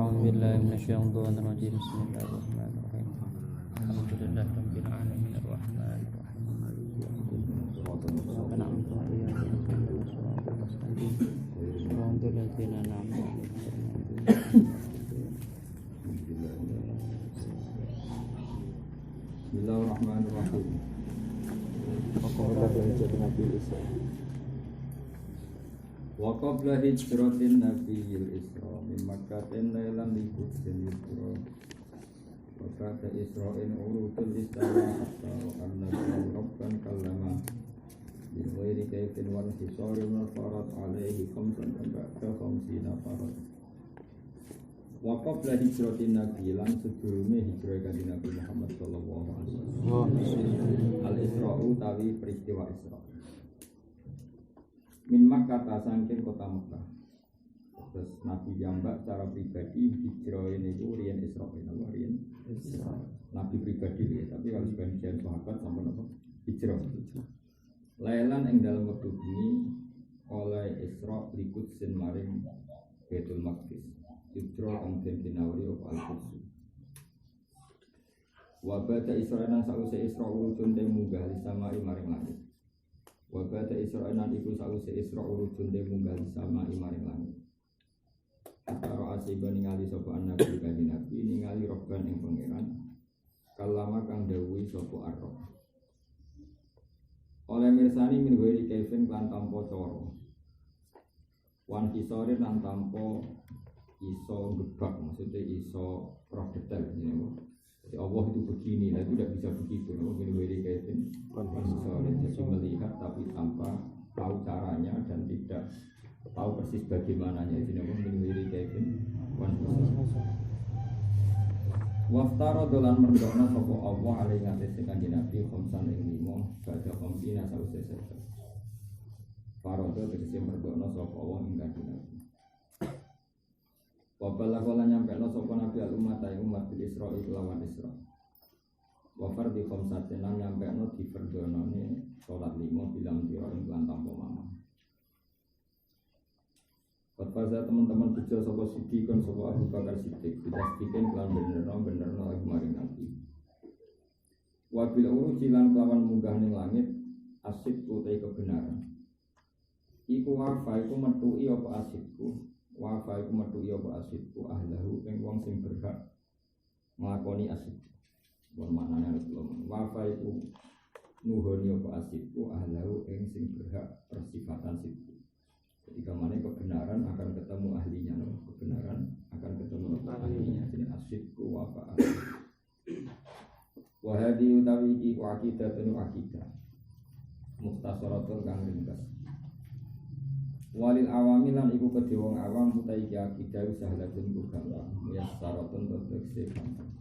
أعوذ بالله من الشيطان الرجيم بسم الله الرحمن الرحيم الحمد لله رب العالمين الرحمن الرحيم مالك يوم الدين إياك نعبد وإياك نستعين اهدنا الصراط المستقيم صراط الذين أنعمت عليهم Bismillahirrahmanirrahim. Wa qabla hijratin nabiyil isra min Makkatin lailan li Qudsin yusra wa kata Isra'in urutul istana hatta annabi rabban kallama bi ghairi kaifin wal hisarin wa farat alaihi khamsan ba'da khamsina farat wa qabla hijratin nabi lan sebelumnya hijrah kanjeng Nabi Muhammad sallallahu alaihi wasallam al-Isra'u tawi peristiwa Isra min Makkah saking kota Makkah. Terus Nabi jambak secara pribadi hijrah ini itu riyen Isra Allah riyen Nabi pribadi ya, tapi kalau sebagian sahabat sampai apa hijrah. Lailan ing dalem wektu bengi oleh Isra likut sin maring Baitul Maqdis. Hijrah kang den dinawari apa al-Quds. Wa bata Isra nang sause Isra urujun te munggah li samai maring langit. Wa bata Isra nang iku sause Isra urujun te munggah li samai maring langit. Atara asiba ningali sapa nabi kanjeng Nabi ningali robban ing pangeran. Kalama kang dawuhi sapa Ar-Rabb. Oleh mirsani min wiri kaifin kan tanpa cara. Wan kisore lan tanpa iso gebak, maksudnya iso roh detail ini. Jadi Allah itu begini, nah itu tidak bisa begitu. Min-wiri kaifin kisore, jadi melihat tapi tanpa tahu caranya dan tidak tahu persis bagaimananya. Jadi min-wiri kaifin wan kisore. Waftara dolan merdokna sapa Allah alaihi ngates kanjeng Nabi khamsan ing 5 badha khamsina sawise seket. Farada tegese merdokna sapa Allah ing kanjeng Nabi. Wabala kala nyampekno sapa Nabi al-umat ing umat bil Isra lawan Isra. Wa fardhi khamsatin lan nyampekno diperdonane salat 5 bilang dira ing lan tanpa mama. Pada teman-teman bejo sapa Siddiqon sapa Abu Bakar Siddiq tidak diken lan bener-bener lagi maring Nabi. Wabil uruji lan kelawan munggah ning langit asik utai kebenaran. Iku wafa iku metuki apa asikku. Wafa iku metuki apa asikku ahlahu ing wong sing berhak nglakoni asik. Wong maknane belum. Wafa iku nuhoni apa asikku ahlahu ing sing berhak persifatan siddiq. Ketika mana kebenaran akan ketemu ahlinya, kebenaran akan ketemu ahlinya. Jadi asyidku wafa. Wahadi utawi iki akidah tenu akidah. Mukhtasaratun kang ringkas. Walil awamilan iku kedhe wong awam utawi iki akidah sahlatun gampang. Muyasaratun tegese gampang.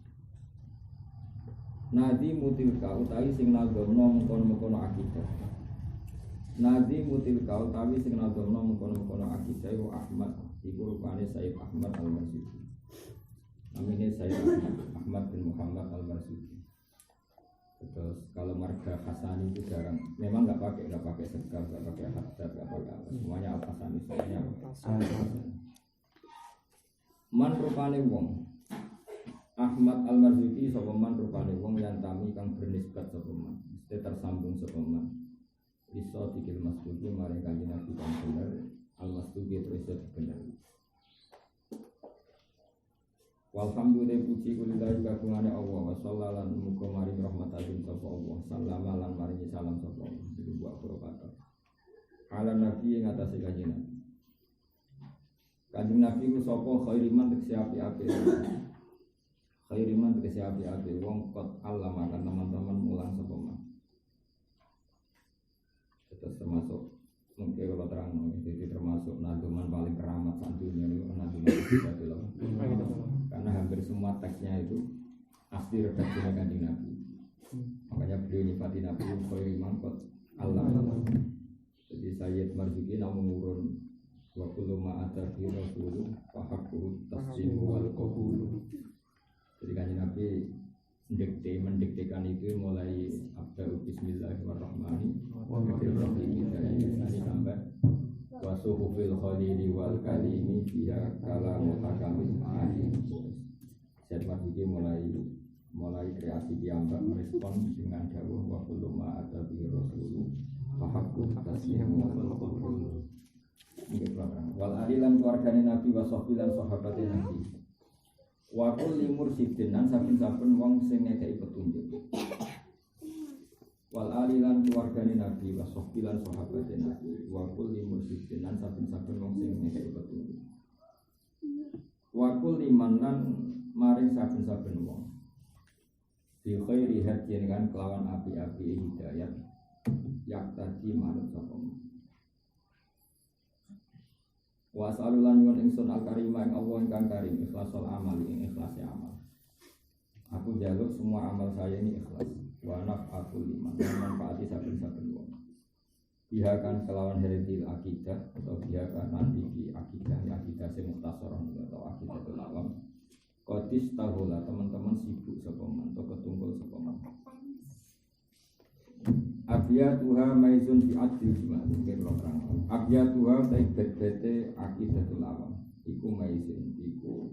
Nadi mutilka utawi sing naldomno mengkono-mengkono akidah. Nadi mutil kau tawi sing nadomno mengkono-mengkono akidah wa Ahmad iku rupane Sayyid Ahmad Al-Marsudi. Namanya Sayyid Ahmad bin Muhammad Al-Marsudi. Terus kalau marga Hasani itu jarang, memang enggak pakai sekar, enggak pakai haddad, enggak pakai apa. Semuanya Al-Hasani semuanya. Man rupane wong Ahmad Al-Marsudi sapa man rupane wong yang tami kang bernisbat sapa man, mesti tersambung sapa man. Iso dikil masduki maring kanjeng Nabi kang bener al-masduki terus bener. Walhamdulillah puji kulillahi kagungane Allah wa sallallahu muga maring rahmatipun sapa Allah sallama lan maringi salam sapa Allah iki buat barokah. Ala Nabi ing atase kanjeng Nabi. Kanjeng Nabi ku sapa khairiman tegese api-api. Khairiman tegese api-api wong kot Allah makan teman-teman mulang sapa man. Terus termasuk mungkin kalau terang jadi termasuk naduman paling keramat santunya itu naduman itu karena hampir semua teksnya itu asli redaksinya kanjeng Nabi. Makanya beliau nyifati Nabi khairi mangkot Allah. Jadi Sayyid Marzuki namun urun wa kullu ma atafi rasul fa haqqu tasdiq wal qabul. Jadi kanjeng Nabi mendiktekan itu mulai abda'u bismillahirrahmanirrahim dari sampai wasuhu fil khalili wal kalimi biya kalamu hakamin ma'alim mulai kreasi piyambak merespon dengan dawuh wa kullu ma ada bi rasul fa haqqu taslimu wal alilan keluargane nabi wa sahbilan sahabate nabi wa kulli mursyidin lan saben-saben wong sing ngekeki petunjuk wal alilan keluargane nabi wa sahbilan sahabate nabi wa kulli mursyidin lan saben-saben wong sing ngekeki petunjuk wa kulli manan maring saben-saben wong bi khairi hadin kan kelawan api-api hidayat yak tadi manut sapa wa salulan nyuwun ingsun al-karimah ing Allah ingkang karim ikhlasul amal ing ikhlase amal. Aku jaluk semua amal saya ini ikhlas. Wa naf'atul liman manfaati saben-saben wong. Bihakan kelawan heritil akidah atau bihakan nanti di akidah sing mukhtasarah atau akidatul awam. Qadis tahula teman-teman sibuk sapa man atau ketungkul sapa man. Abiyatuha maizun fi adil jumal mungkin orang abiyatuha bet-bete akidatul awam iku maizun iku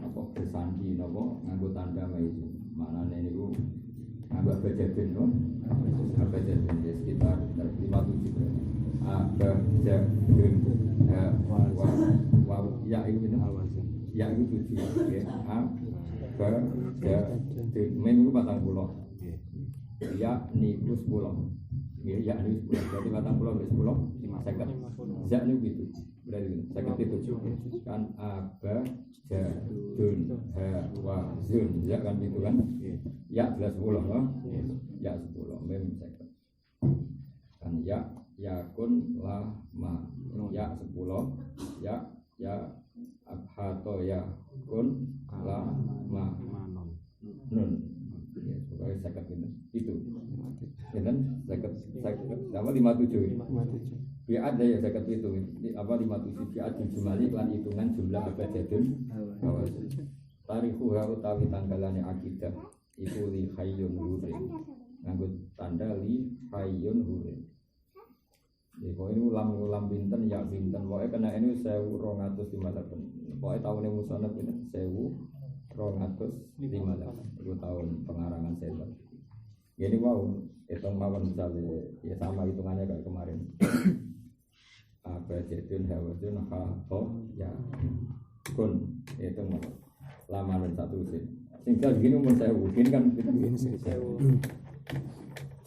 apa bersandi napa nganggo tanda maizun maknane niku nganggo bejadun no bejadun ya sekitar 57 berarti abajadun wa ya itu ya itu 7 ya abajadun minggu 40 ya niku 10 ya niku 10 berarti 40 10 50 ya niku gitu berarti 57 kan aba jadun wa zun ya kan gitu kan ya jelas 10 no? Ya 10 mem 50 kan ya yakun lama ya 10 ya abhato ya kun lama nun pokoknya sakit itu kan sakit apa 57 biar ada ya sakit itu apa 57 biar dijumali lan hitungan jumlah abjadun tarihu utawi tanggalane akidah iku li hayyun hurin nganggo tanda li hayyun hurin ya kok ini ulam binten ya binten pokoknya kena ini 1258 pokoknya tahun yang musonab ini 1258 itu tahun pengarangan setan. Ini wow, hitung mawon misalnya ya sama hitungannya kayak kemarin. Abjadun hawajun ha ya kun hitung mawon. Lamaran satu sih. Singkat begini umur saya ini kan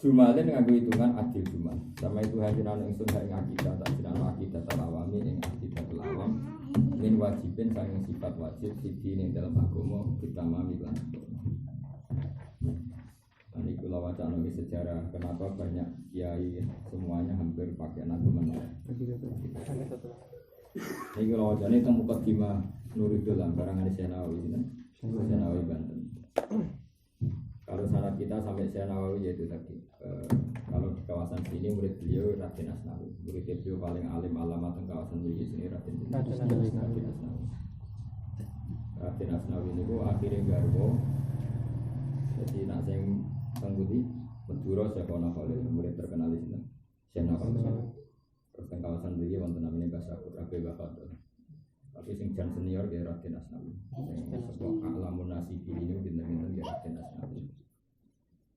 Jumalin nganggo hitungan adil jumal. Sama itu hajiran ingsun ing akidah tak jiran akidah talawami ing akidatul awam. Min wajibin sang sifat wajib siji ning dalam agama kita mami lan. Dan itu wacana di sejarah kenapa banyak kiai semuanya hampir pakai nazuman. Ini kalau wacana itu mukadimah Nuridul karangan Senawi ini, Senawi Banten. Kalau syarat kita sampai Senawi yaitu tadi. Kalau di kawasan sini murid beliau Raden Asnawi, murid beliau paling alim alamat di kawasan beliau sini Raden Asnawi. Raden Asnawi ini ku akhirnya garwo, jadi nak sing tangguti Madura Syekhono Khalil murid terkenal di sini. Syekhono Khalil. Terus di kawasan beliau wonten namanya Basakur Abe Bakat. Tapi sing jan senior dia Raden Asnawi. Sebuah alamun nasibi ini bintang-bintang dia Raden Asnawi.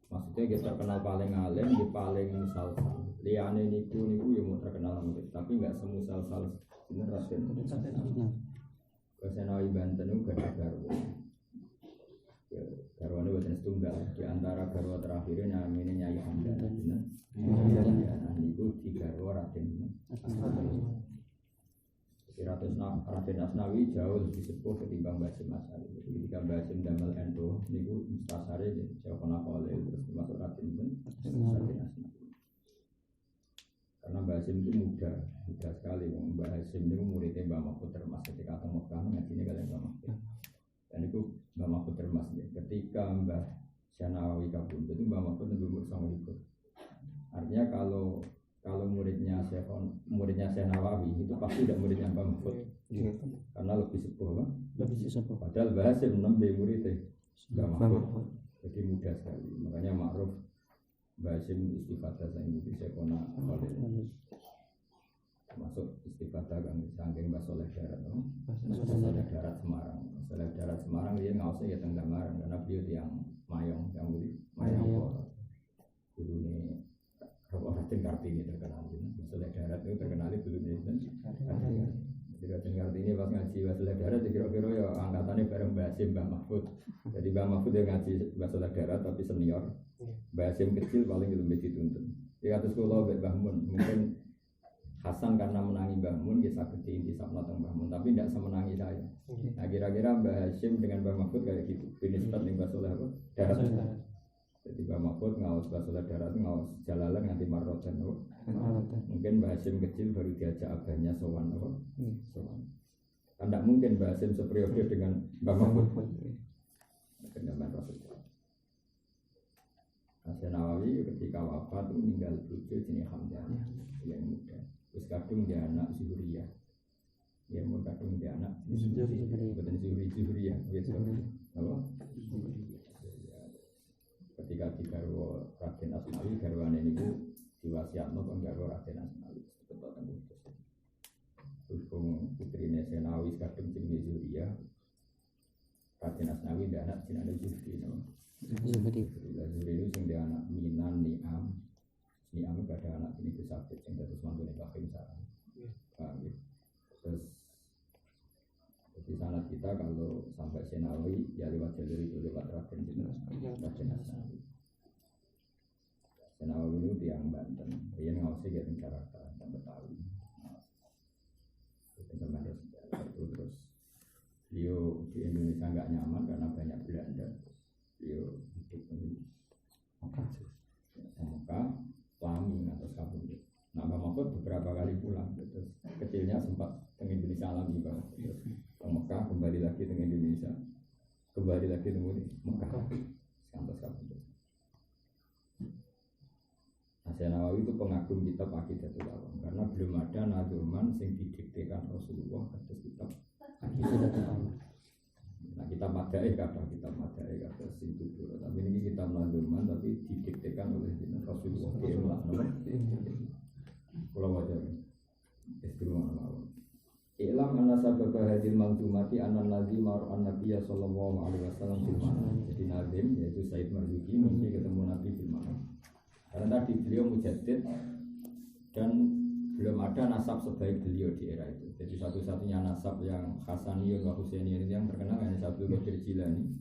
Maksudnya kita terkenal paling alim, dia paling musal-sal. Liane niku yang mau terkenal murid, tapi nggak semusal-sal bener Raden. Kesenawi Banten itu gak ada garwa. Garwa ini bukan setunggal. Di antara garwa terakhirnya namanya Nyai Hamdan. Nah niku di garwa Raden. Raden Asnawi jauh lebih sepuh ketimbang Basim Asari. Ketika Basim damel endo, niku mustasari Syekhono Khalil terus masuk Raden Asnawi. Karena Basim itu muda sekali. Mbak Hasim itu muridnya Mbak Mahfud Termas ketika ketemu Mekah ngajinya kalian Mbak Mahfud. Dan itu Mbak Mahfud Termas ya. Ketika Mbak Senawi kabur, itu Mbak Mahfud itu umur 9. Artinya kalau muridnya Senawi itu pasti tidak muridnya Mbak Mahfud. Karena lebih sepuh, padahal Mbak Hasim nembe muridnya Mbak Mahfud. Jadi muda sekali. Makanya Ma'ruf Mbak Hasim istifadah sang ibu Syekhono Khalil. Masuk istifadah kan saking Mbak Soleh Darat, Soleh Darat Semarang. Soleh Darat Semarang dia ngausnya ya tengah marang karena beliau yang mayong yang beli mayong dulu ini Raden Kartini terkenal, Wasilah Darat itu terkenal dulu nih. Jadi Raden Kartini pas ngaji Wasilah Darat, kira-kira ya angkatannya bareng Mbah Hasim, Mbah Mahfud. Jadi Mbah Mahfud yang ngaji Wasilah Darat tapi senior, Mbah Hasim kecil paling lebih dituntun. Di atas sekolah Mbah Mun, mungkin Hasan karena menangi Mbah Mun, dia sakit intisab nonton Mbah Mun, tapi tidak semenangi saya. Nah kira-kira Mbah Hasim dengan Mbah Mahfud kayak gitu, penisbat yang Wasilah Darat. Jadi Mbak Mahfud ngawas Wasilah Darat, ngawas Jalalan nganti Marroten. Mungkin Mbak Hasim kecil baru diajak abahnya sowan. Sowan. Tidak mungkin Mbak Hasim seperiode dengan Mbak Mahfud. Kenyaman Rasulullah. Hasan Nawawi ketika wafat itu meninggal cucu jenis Hamzah yang muda. Terus kadung dia anak Zuhriyah. Ya mau kadung dia anak Zuhriyah. Apa? Ketika digarwa Raden Asmawi garwane niku diwasiatno kok garwa Raden Asmawi tetep teng putus. Berhubung putrine Senawi kadung jenenge Zuhriyah. Raden Asmawi ndak anak jenenge Zuhri no. Zuhri itu sing dia anak Minan Niam. Niam gak ada anak ini Sabit sing dados mantune Bakhim Sarang. Terus di sana kita kalau sampai Senawi ya lewat jalur itu lewat Raden Asmawi. Senawi itu yang Banten, dia ngawasi dia Jakarta dan Betawi. Terus beliau di Indonesia nggak nyaman karena banyak Belanda. Beliau hidup di Mekah, Lami atau Kabul. Nah, Mbak Mahfud beberapa kali pulang. Terus kecilnya sempat ke Indonesia alami Mbak. Ke Mekah, kembali lagi ke Indonesia, kembali lagi ke Mekah, sampai Kabul. Hasan Nawawi itu pengagum kitab Aqidatul Awam karena belum ada nazuman yang didiktekan Rasulullah atas kitab Aqidatul Awam. Nah kitab Mada'i kata Sintudur, tapi ini kitab nazuman tapi didiktekan oleh Rasulullah. Kalau wajar, istimewa malam. Ilam anna sabab hadil manzumati anna nazim an Nabiya sallallahu alaihi wasallam fil manam. Jadi nazim yaitu Said Marzuki mimpi ketemu Nabi fil manam. Karena tadi beliau mujaddid dan belum ada nasab sebaik beliau di era itu. Jadi satu-satunya nasab yang Hasaniyun wa Husainiyun yang terkenal hanya Abdul Qadir Jilani,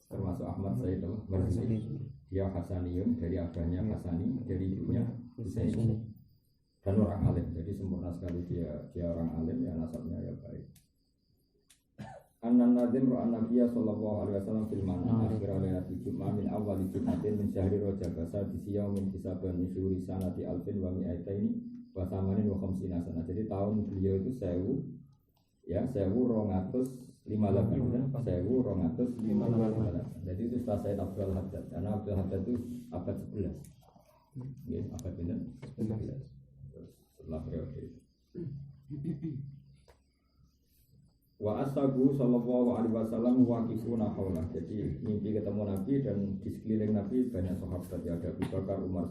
termasuk Ahmad Said Marzuki. Dia Hasaniyun dari abahnya Hasani, dari ibunya Husaini. Dan orang alim, jadi sempurna sekali dia orang alim, ya nasabnya ya baik. An-Nazim ro'an Nabiya sallallahu alaihi wasallam fil manam akhir lailatul Jum'ah min awal Jum'atin min syahri Rajab di siyaumin hisaban min syuri sanati alfin wa mi'ataini wa thamanin wa khamsina sana. Jadi tahun beliau itu 1258. Jadi itu setelah Sayyid Abdul Haddad. Karena Abdul Haddad itu abad 11. Nggih, abad pinten? 11. Setelah periode itu. Wa ashabu sallallahu alaihi wasallam waqifuna haulah. Jadi mimpi ketemu Nabi dan di sekeliling Nabi banyak sahabat, ya ada Abu Bakar, Umar,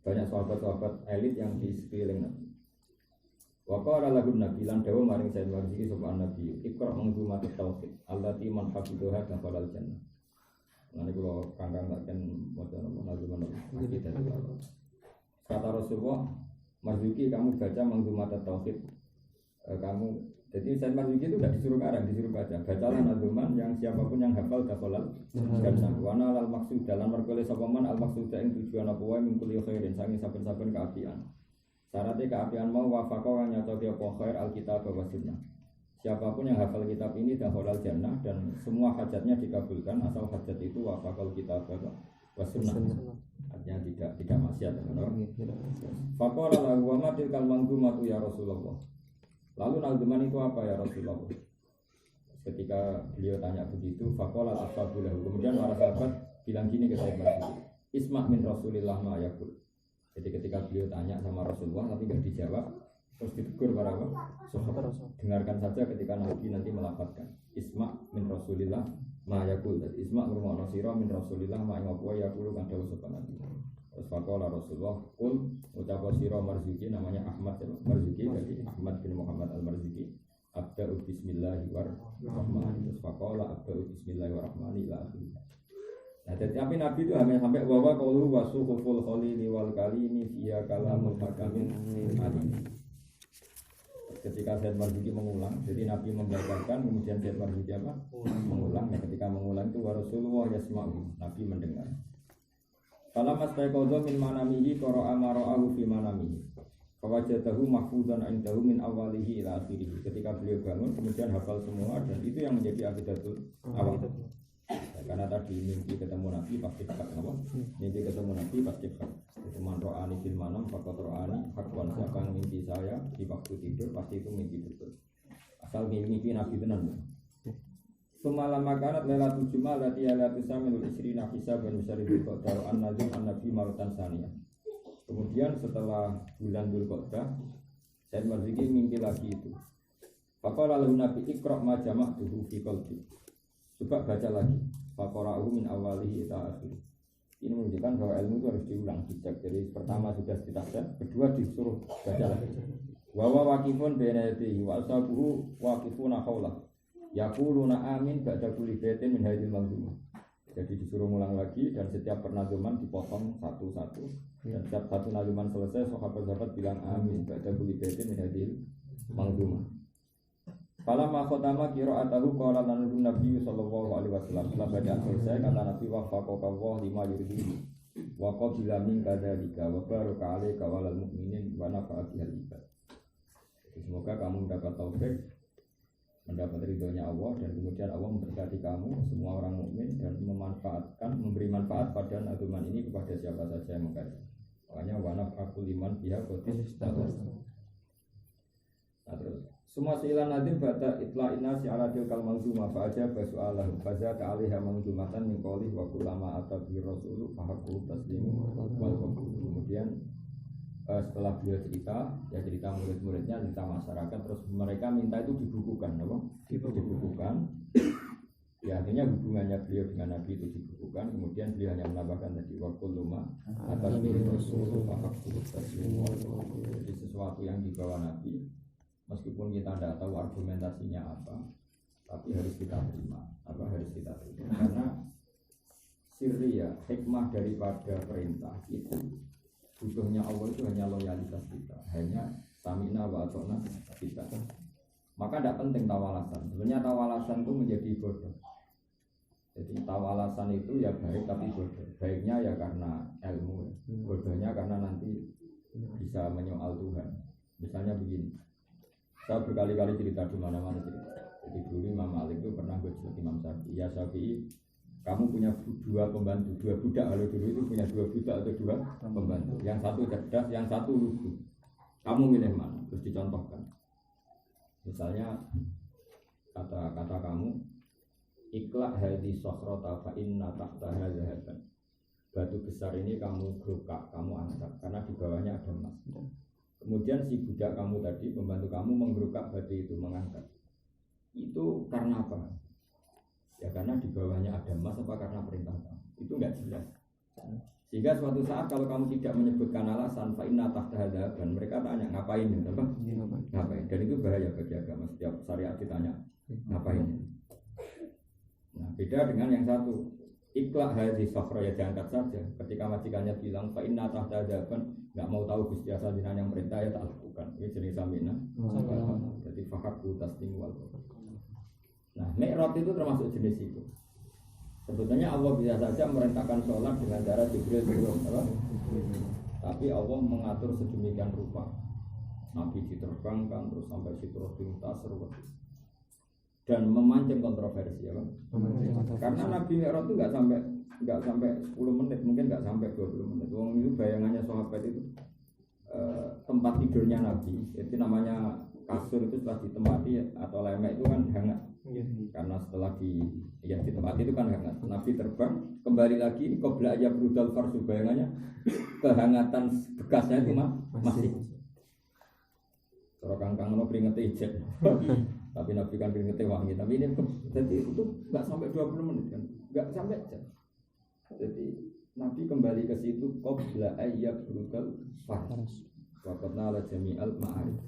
banyak sahabat-sahabat elit yang di sekeliling Nabi. Wa qala lahu Nabi lan dawu maring Sayyid Marzuki sapa Nabi, "Iqra manzumat tauhid allati man hafidhaha dakhala al-jannah." Lan kula kangkang takken maca nazuman kata Rasulullah, Marzuki kamu baca manzumat tauhid. Kamu jadi Sayyid Marzuki itu tidak disuruh karang, disuruh baca. Bacalah nazuman yang siapapun yang hafal dakhalal jannah. Wa nalal maksud dalam merkole sapa man al maksud ing tujuan apa wae mingkul khairin sange saben-saben kaapian. Syaratnya keapian mau wafaqah kang nyatoke apa khair alkitab wa sunnah. Siapapun yang hafal kitab ini dakhalal jannah dan semua hajatnya dikabulkan asal hajat itu wafaqal kitab wa sunnah. Artinya tidak maksiat. Faqala lahu wa ma tilkal manzumatu ya Rasulullah. Lalu nazuman itu apa ya Rasulullah? Ketika beliau tanya begitu, faqala ashabulahu. Kemudian para sahabat bilang gini ke Sayyid Marzuki, "Isma' min Rasulillah ma yaqul." Jadi ketika beliau tanya sama Rasulullah tapi enggak dijawab, terus ditegur para sahabat. Dengarkan saja ketika Nabi nanti melafadzkan, "Isma' min Rasulillah ma yaqul." Jadi isma' ngrungokno sira min Rasulillah ma yaqul yaqulu kan dawuh sapa Nabi. Terus faqala Rasulullah, "Qul ucapa sira Marzuki," namanya Ahmad Marzuki, jadi Ahmad bin Muhammad Al-Marzuki. abda'u bismillahirrahmanirrahim. Terus faqala abda'u bismillahirrahmanirrahim ila akhir. Nah, tapi Nabi itu hanya sampai bahwa qaulu wasuhuful khalili wal kalimi fiya kalamul hakamin alim. Ketika Said Marzuki mengulang, jadi Nabi membacakan, kemudian Said Marzuki apa? Mengulang. Nah, ketika mengulang itu wa Rasulullah yasma'u, Nabi mendengar. Falamma staiqadha min manamihi qara'a ma ra'ahu fi manamihi. Fawajadahu mahfuzan indahu min awalihi ila akhirih. Ketika beliau bangun, kemudian hafal semua, dan itu yang menjadi aqidatul awal. Karena tadi mimpi ketemu Nabi pasti hak apa? Mimpi ketemu Nabi pasti hak. Itu man ro'ani fil manam faqad ro'ani hakwan. Siapa yang mimpi saya di waktu tidur pasti itu mimpi betul. Asal mimpi Nabi tenan. Semalam makanat lailatul jumal lati alatu samil isrina hisab dan syarifil qadar an-nazim an-nabi marutan saniyah. Kemudian setelah bulan Dzulqa'dah Said Marzuki mimpi lagi itu. Faqala lahu Nabi iqra' ma jama'tuhu fi qalbi. Coba baca lagi. Faqara'uhu min awalihi ila akhir. Ini menunjukkan bahwa ilmu itu harus diulang dicek. Jadi pertama sudah ditafsir, kedua disuruh baca lagi. Wa wa waqifun baina yadayhi wa ashabuhu waqifuna haulah. Yaquluna amin ba'da kulli baitin min hadhil manzumah. Jadi disuruh ulang lagi dan setiap pernazuman dipotong satu-satu. Dan setiap satu nazuman selesai sahabat-sahabat bilang amin ba'da kulli baitin min hadhil manzumah. Falamma khatama qira'atahu qala lanu Nabi sallallahu alaihi wasallam. Setelah bacaan selesai kata Nabi waffaqaka Allah lima yuridu wa qabila min kadzalika wa baraka 'alaika wa 'alal mu'minin wa nafa'a bihal ibad. Semoga kamu mendapat taufik, mendapat ridhonya Allah, dan kemudian Allah memberkati kamu semua orang mukmin dan memanfaatkan, memberi manfaat pada nazuman ini kepada siapa saja yang mengkaji. Makanya wa nafa'u liman biha qatis. Nah, terus semua silan nadim bata itla'ina si'ala tilkal manzumah fa'ajab basu'alahu fazaka alaiha manzumatan min qawlih wa kullama atabi rasulu fahaku taslimu wal qabul. Kemudian setelah beliau cerita, ya cerita murid-muridnya, cerita masyarakat, terus mereka minta itu dibukukan, apa? Dibukukan. Ya artinya hubungannya beliau dengan Nabi itu dibukukan. Kemudian beliau hanya menambahkan tadi wa kullama atabi rasulu fahaku taslimu wal qabul. Jadi sesuatu yang dibawa Nabi, meskipun kita tidak tahu argumentasinya apa, tapi harus kita terima. Harus kita terima. Karena sirri ya, hikmah daripada perintah itu butuhnya Allah itu hanya loyalitas kita, hanya samina wa atona kita. Maka tidak penting tawalasan. Sebenarnya tawalasan itu menjadi bodoh. Jadi tawalasan itu ya baik tapi bodoh. Baiknya ya karena ilmu, bodohnya karena nanti bisa menyoal Tuhan. Misalnya begini. Saya berkali-kali cerita di mana-mana cerita. Jadi dulu Imam Malik itu pernah bercerita Imam Syafi'i. Ya Syafi'i, kamu punya dua pembantu, dua budak. Kalau dulu itu punya dua budak atau dua pembantu. Yang satu cerdas, yang satu lugu. Kamu milih mana? Terus dicontohkan. Misalnya kata kamu, ikhlas hadhi sokhrota fa inna tahtaha zahaban. Batu besar ini kamu gerukak, kamu angkat, karena di bawahnya ada emas. Kemudian si budak kamu tadi, membantu kamu menggerukak batu itu, mengangkat. Itu karena apa? Ya karena di bawahnya ada emas, apa karena perintah kamu? Itu enggak jelas. Sehingga suatu saat kalau kamu tidak menyebutkan alasan, fa inna tahtaha zahaban, mereka tanya ngapain? Apa? Ngapain? Dan itu bahaya bagi agama. Setiap syariat ditanya ngapain? Nah, beda dengan yang satu. Ikhlas hadis safra ya diangkat saja. Ketika majikannya bilang fa inna tahta adaban, enggak mau tahu Gusti asal jenengan yang perintah ya tak lakukan. Ini jenis samina. Jadi fahaku taslim wal. Nah, mi'raj itu termasuk jenis itu. Sebetulnya Allah bisa saja merintahkan sholat dengan cara Jibril turun, tapi Allah mengatur sedemikian rupa. Nabi diterbangkan terus sampai Sidratul Muntaha dan memancing kontroversi, ya Bang. Karena Nabi Mi'raj itu nggak sampai 10 menit, mungkin nggak sampai 20 menit. Wong itu bayangannya sahabat itu tempat tidurnya Nabi, itu namanya kasur itu setelah ditempati atau lemek itu kan hangat. Karena setelah ditempati itu kan hangat. Nabi terbang kembali lagi qabla aja brudal farsu, bayangannya kehangatan bekasnya itu masih. Kalau kang lo peringati ijek. Tapi Nabi kan peringati wangi. Tapi ini jadi itu nggak sampai 20 menit kan, nggak sampai jam. Jadi Nabi kembali ke situ qabla ayyab brutal fars. Waqatna ala jami'al ma'arif.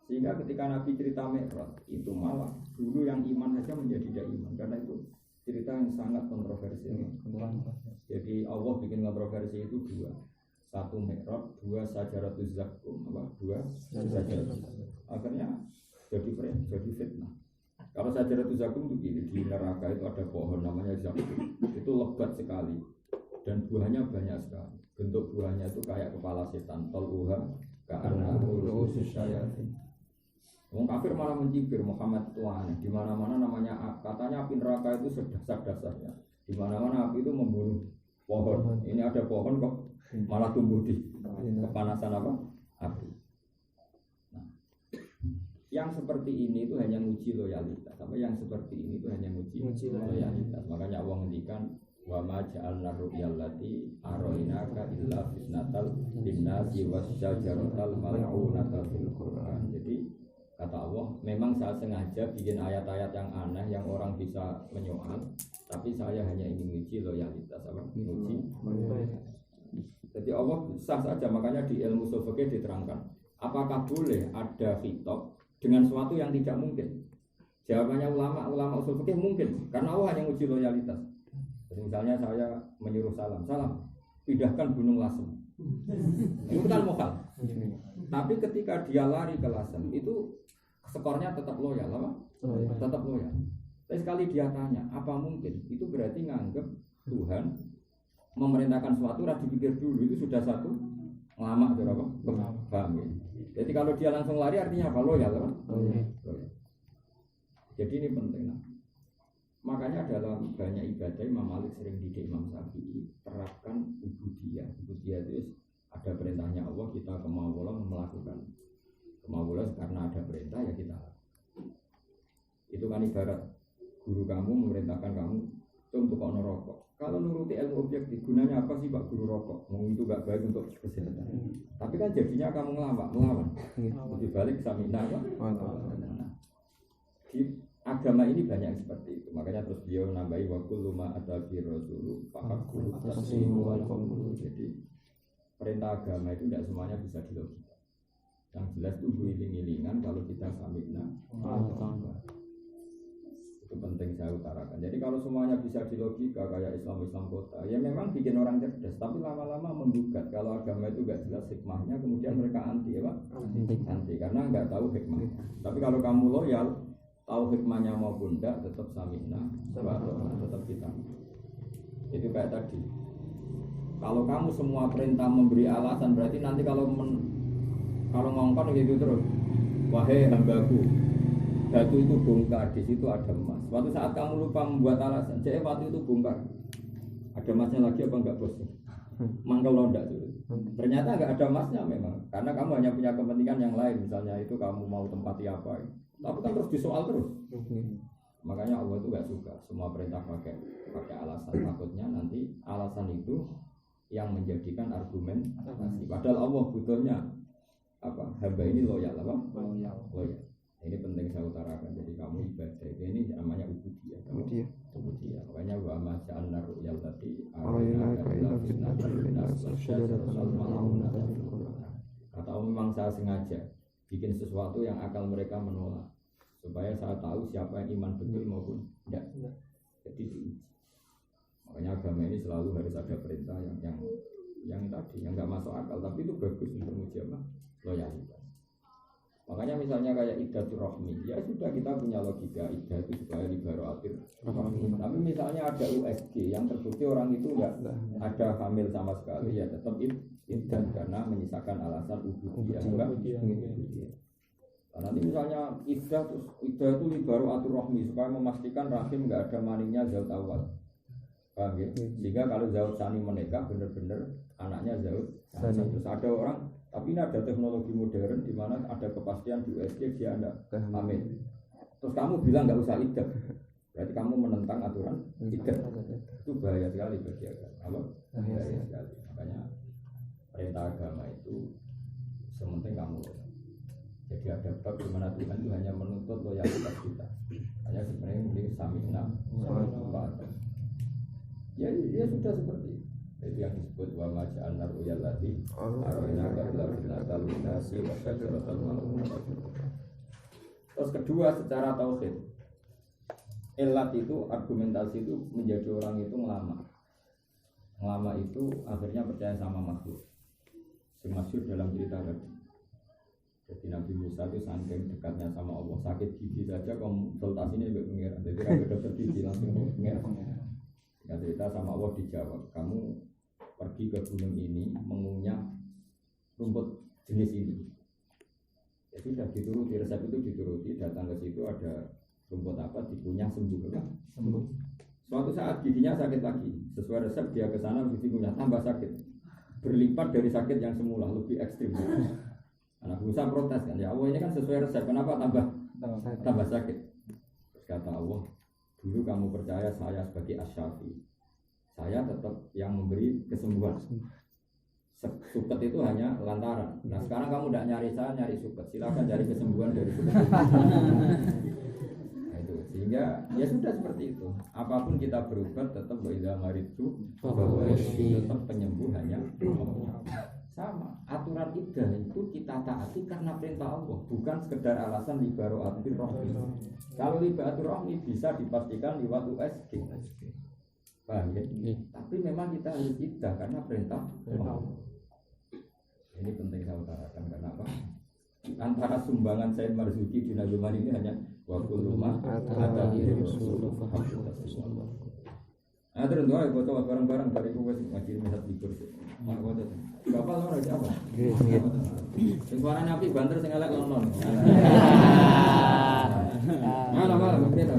Sehingga ketika Nabi cerita Mi'raj itu malah dulu yang iman saja menjadi tidak iman karena itu cerita yang sangat kontroversial. Jadi Allah bikin kontroversi itu dua. Satu Mi'raj, dua Sajaratuz Zakum, dua Sajaratuz. Akhirnya jadi fitnah. Kalau Sajaratuz Zakum itu gini, di neraka itu ada pohon namanya Zakum. Itu lebat sekali dan buahnya banyak sekali. Bentuk buahnya itu kayak kepala setan, tol'uha ka'anna ru'usus syayatin. Wong kafir malah mencibir Muhammad itu aneh. Di mana-mana namanya katanya api neraka itu sedasar-dasarnya. Di mana-mana api itu membunuh pohon. Ini ada pohon kok malah tumbuh di kepanasan apa? Api. Nah, yang seperti ini itu hanya uji loyalitas. Apa yang seperti ini itu hanya uji loyalitas. Makanya Allah ngendikan wa ma ja'alna ru'yallati aroinaka illa fitnatal linnasi wasyajaratal mal'unata fil Qur'an. Jadi kata Allah, memang saya sengaja bikin ayat-ayat yang aneh yang orang bisa menyoal, tapi saya hanya ingin menguji loyalitas, menguji. Jadi Allah sah saja, makanya di ilmu ushul fikih diterangkan, apakah boleh ada khitab dengan sesuatu yang tidak mungkin? Jawabannya ulama ushul fikih mungkin, karena Allah hanya menguji loyalitas. Jadi misalnya saya menyuruh salam, pindahkan Gunung Lasem, itu kan mokal. Tapi ketika dia lari ke Lasem, itu skornya tetap loyal, tetap loyal. Tapi sekali dia tanya, apa mungkin? Itu berarti nganggep Tuhan memerintahkan sesuatu, harus dipikir dulu. Itu sudah satu lama, paham ya? Jadi kalau dia langsung lari artinya apa? Loyal, loyal. Jadi ini penting. Makanya dalam banyak ibadah Imam Malik sering didik Imam Syafi'i terapkan ubudiyah. Ubudiyah itu ada perintahnya Allah, kita kemauan melakukan. Kemauan karena ada perintah ya kita. Itu kan ibarat guru kamu memerintahkan kamu untuk rokok. Kalau nuruti ilmu objektif gunanya apa sih Pak guru rokok? Itu gak baik untuk kesehatan. Tapi kan jadinya kamu melawan. Lebih balik samina apa? Di agama ini banyak seperti itu. Makanya terus beliau nambahi wa kullu ma atabi rasulu fahaqul taslimu wal qabul. Jadi perintah agama itu tidak semuanya bisa dilogika. Yang jelas itu giling-gilingan kalau kita samina. Itu penting saya utarakan. Jadi kalau semuanya bisa dilogika kayak Islam kota, ya memang bikin orang cerdas. Tapi lama-lama menggugat kalau agama itu gak jelas hikmahnya, kemudian mereka anti ya Pak? Anti karena nggak tahu hikmahnya. Tapi kalau kamu loyal, tahu hikmahnya maupun tidak, tetap samina, tetap kita. Itu kayak tadi. Kalau kamu semua perintah memberi alasan, berarti nanti kalau ngongkon gitu terus, wahai hambaku, batu itu bongkar, di situ ada emas. Suatu saat kamu lupa membuat alasan, jadi batu itu bongkar, ada emasnya lagi apa enggak bos? Mangkel londak dulu. Ternyata enggak ada emasnya memang, karena kamu hanya punya kepentingan yang lain, misalnya itu kamu mau tempati apa. Tapi kan terus disoal terus. Makanya Allah itu enggak suka semua perintah pakai alasan. Takutnya nanti alasan itu yang menjadikan argumen. Padahal Allah butuhnya apa? Hamba ini loyal apa? Loyal. Ini penting saya utarakan. Jadi kamu ibadah ini namanya ubudiyah. Ubudiyah. Makanya wa ma ja'alna ru'yal tati kata Allah memang saya sengaja bikin sesuatu yang akal mereka menolak supaya saya tahu siapa yang iman betul maupun tidak. Jadi diuji. Makanya agama ini selalu harus ada perintah yang tadi yang nggak masuk akal, tapi itu bagus untuk menguji apa? Loyalitas. Makanya misalnya kayak iddatul rohmi, ya sudah kita punya logika iddah itu supaya libaroatir. Tapi misalnya ada USG yang terbukti orang itu nggak ada hamil sama sekali, ya tetap iddah karena menyisakan alasan ubudiyah. Nanti misalnya iddah itu libaroatir rohmi supaya memastikan rahim nggak ada maninya zaut awal. Paham ya? Sehingga kalau zaut sani menikah benar-benar anaknya zaut sani. Terus ada orang, tapi ini ada teknologi modern di mana ada kepastian di USG dia ada hamil. Terus kamu bilang nggak usah iddah, berarti kamu menentang aturan iddah. Itu bahaya sekali bagi agama. Bahaya sekali. Makanya perintah agama itu sementing kamu. Jadi ada bab di mana Tuhan itu hanya menuntut loyalitas kita. Hanya sebenarnya ini samina. Ya sudah seperti itu. Itu yang disebut wa ma ja'alna ru'yallati arina qabla binata lunnasi wa syajaratal mal'unah. Terus kedua secara tauhid. Ilat itu argumentasi itu menjadi orang itu ngelama. Ngelama itu akhirnya percaya sama makhluk. Masyhur dalam cerita tadi. Jadi Nabi Musa itu saking dekatnya sama Allah, sakit gigi saja konsultasinya juga pengiran. Jadi kalau dokter gigi langsung pengiran. Jika cerita sama Allah dijawab, kamu pergi ke gunung ini mengunyah rumput jenis ini. Ya sudah dituruti, resep itu dituruti, datang ke situ ada rumput apa dikunyah sembuh kan? Sembuh. Suatu saat giginya sakit lagi, sesuai resep dia ke sana begitu kunyah tambah sakit, berlipat dari sakit yang semula, lebih ekstrim. Anak Musa protes kan, ya Allah ini kan sesuai resep, kenapa tambah sakit? Terus kata Allah, dulu kamu percaya saya sebagai Asy-Syafi, saya tetap yang memberi kesembuhan. Suket itu hanya lantaran. Nah sekarang kamu tidak nyari saya, nyari suket. Silakan cari kesembuhan dari suket. Nah itu sehingga ya sudah seperti itu. Apapun kita berobat tetap baidah maritu bahwa tetap penyembuhannya sama. Aturan iddah itu kita taati karena perintah Allah, bukan sekedar alasan libaroatir rohmi. Kalau libaroatir rohmi bisa dipastikan lewat USG. Paham ya? Tapi memang kita harus iddah karena perintah Allah. Ini penting saya utarakan karena apa? Antara sumbangan Said Marzuki di Najuman ini hanya waktu rumah ada di Rasulullah. Nah terus doa foto bareng-bareng dari gue ngaji mesat libur. Mana foto? Bapak lo ada apa? Suara napi banter sing elek non. Mana mungkin.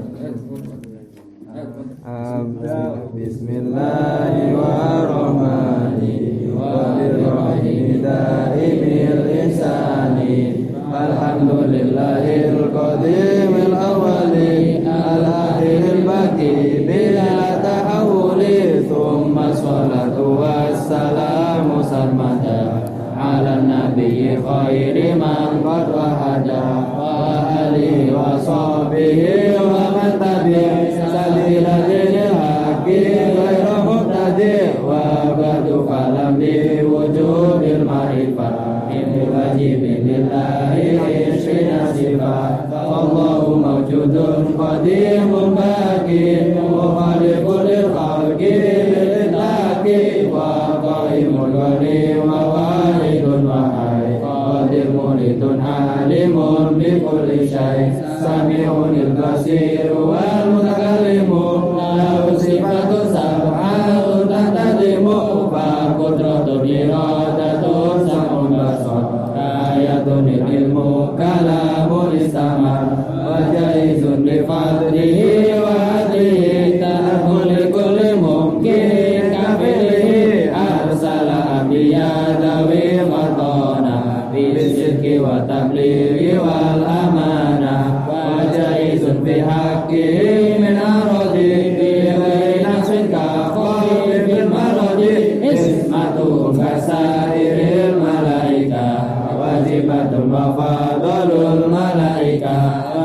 Bismillahirrahmanirrahim. Daimil insani alhamdulillahil qadimil awwali al-akhiril baqi bila tahawuli thumma salatu wassalamu sarmada ala nabiyyi khairi man qad wahada wa alihi wa sahbihi wa man tabi'a sabila dinil haqqi ghairu mubtadi' wa ba'du falam bi wujudil ma'rifah inni wajibin lillahi ishina sifat wallahu mawjudun qadimun baqi mukhaliqul khalqi lillahi wa qaimul wali wa walidun wa hayy qadir muridun alimun bi kulli syai' sami'un basir wal mutakallimu lahu sifatu sab'atun tantadimu fa qudratun iradatun sam'un basar ayatun ilmu kalamul istamar wa jaizun bi fadlihi wa adlihi ta'akul kulli mumkin kafilihi arsala anbiya dawi matona bisidki wa tablighi wal amanah wa jaizun bi haqqihi min aradi bi ghairi nafsin ka khalil bil maradi ismatu kasairil malaika wajibatun wa fadalul malaika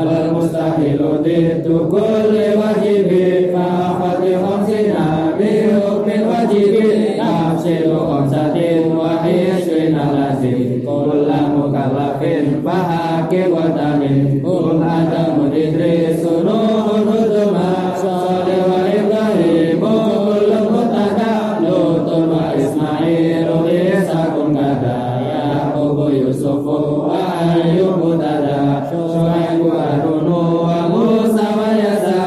wal mustahilu dittu kulli wajibi fa khati khamsina bi hukmin wajibi nafsilu khamsatin wa hiswin lazim kullu mukallafin bahaqi wa tamin kul adamu idrisu nuhun huduma salih wa ibrahim kullu mutaka lutun wa ismailu isakun kada yaqubu yusufu wa ayyubu tada syuaibu harunu wa musa wa yasa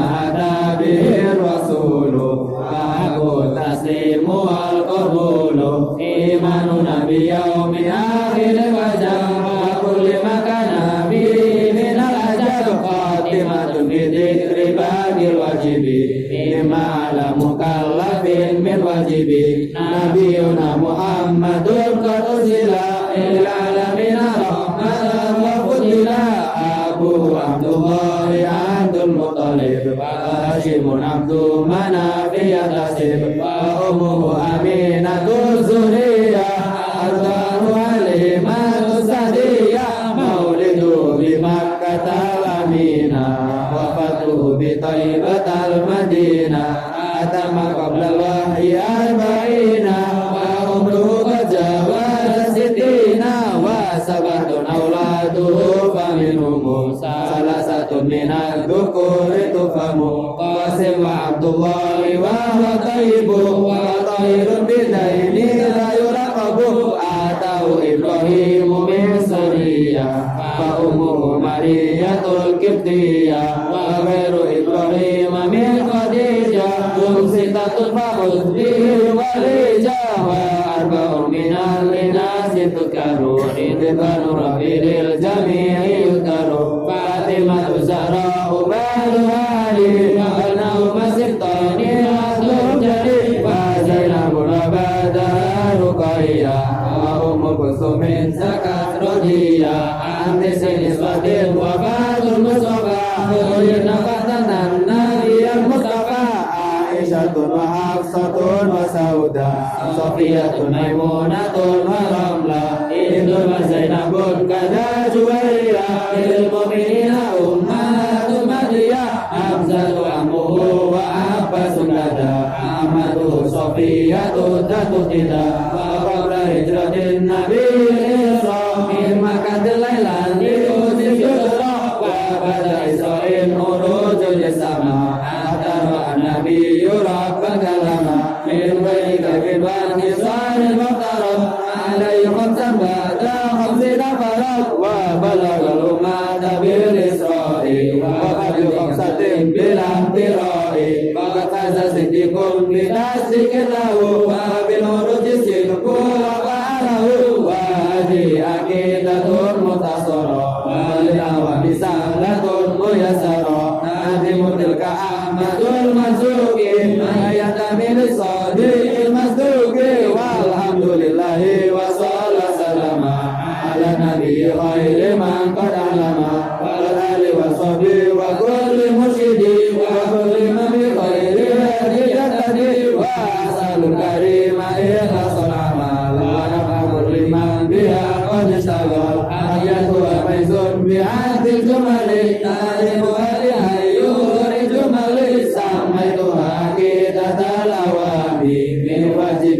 ata bihi rasulu aku taslimu wal qabulu imanu nabi yaumi akhir wajah wa kulli makana bihi minal ajab khatimatun bidhikri bagil wajibi mimma ala mukallafin min wajibi nabiyuna muhammadun qad ursila lil alamin rahmatan wa fudila abu abdullah abdul muttalib hashimun abdu manafiyat tasib wa ummuhu aminatul zuriyah ardahu alimatu sadiyah maulidu bi makkah al-aminah wafatuhu bi taibatal madinah atama qabla wahyi arba'ina wa umruhu qajawala sitina wa sabatun awladuhu faminhum salah satu minat dhukuri tufamu qasim wa abdullahi wa huwa taibu wa tairun bidaini la yuraqabu atau ibrahimu min suriyah wa ummuhu mariyatul kibtiyah wa ghairu ibrahim min khadijah sitatun fa'ud bihi walijah wa arba'un minal linasi tukaru idbanu rabbil jami'i yukaru fatimatu zahra ubalu ali wa anau masibtani aslum jadi wa zainabun abada ruqayyah wa ummu kulsumin zakat rodiyah anti siniswatin wa badul mustafa khulina fatanan nabiyal mustafa Aisyatun wa Hafsatun wa Sauda Sofiyatun Maimunatun wa Ramla Indul wa Zainabun kada Juwairiyah Ilil mu'minina ummatun madiyah Hamzatu ammuhu wa Abbasun lada Amatuhu Sofiyatun datu tidak Wa qabla hijratin Nabi Isra Min makatil laylan diusin yusra Wa pada Isra'in urujul sama Atara Nabi Yurabban kalama Min bayi kafin wa nisaril muhtaram Alayhi khamsan ba'da khamsina farad Wa balagal umata bil isra'i Wa qabli khamsatin bilang tirai Wa qadza siddiqun bidasikin lahu Wa bil uruji sidku wa ba'alahu Wa hadi akidatun mutasara Wa lilawa bisahlatun muyasara Nadimu tilka ahmadul mazluki Ayatamin sadiqil mazluki Walhamdulillahi wa sallallahu salama Ala nabi khairi man qad alama Wal ali wa sahbi wa kulli mursyidi Wa kulli man bi khairi hadiyat tadi Wa asalul karima ikhlasul amal Wa nafa'ul liman biha qad istagal Ayatu wa maizun bi'atil jumali Talimu alihayu Samaitu akidatal awami Min wajib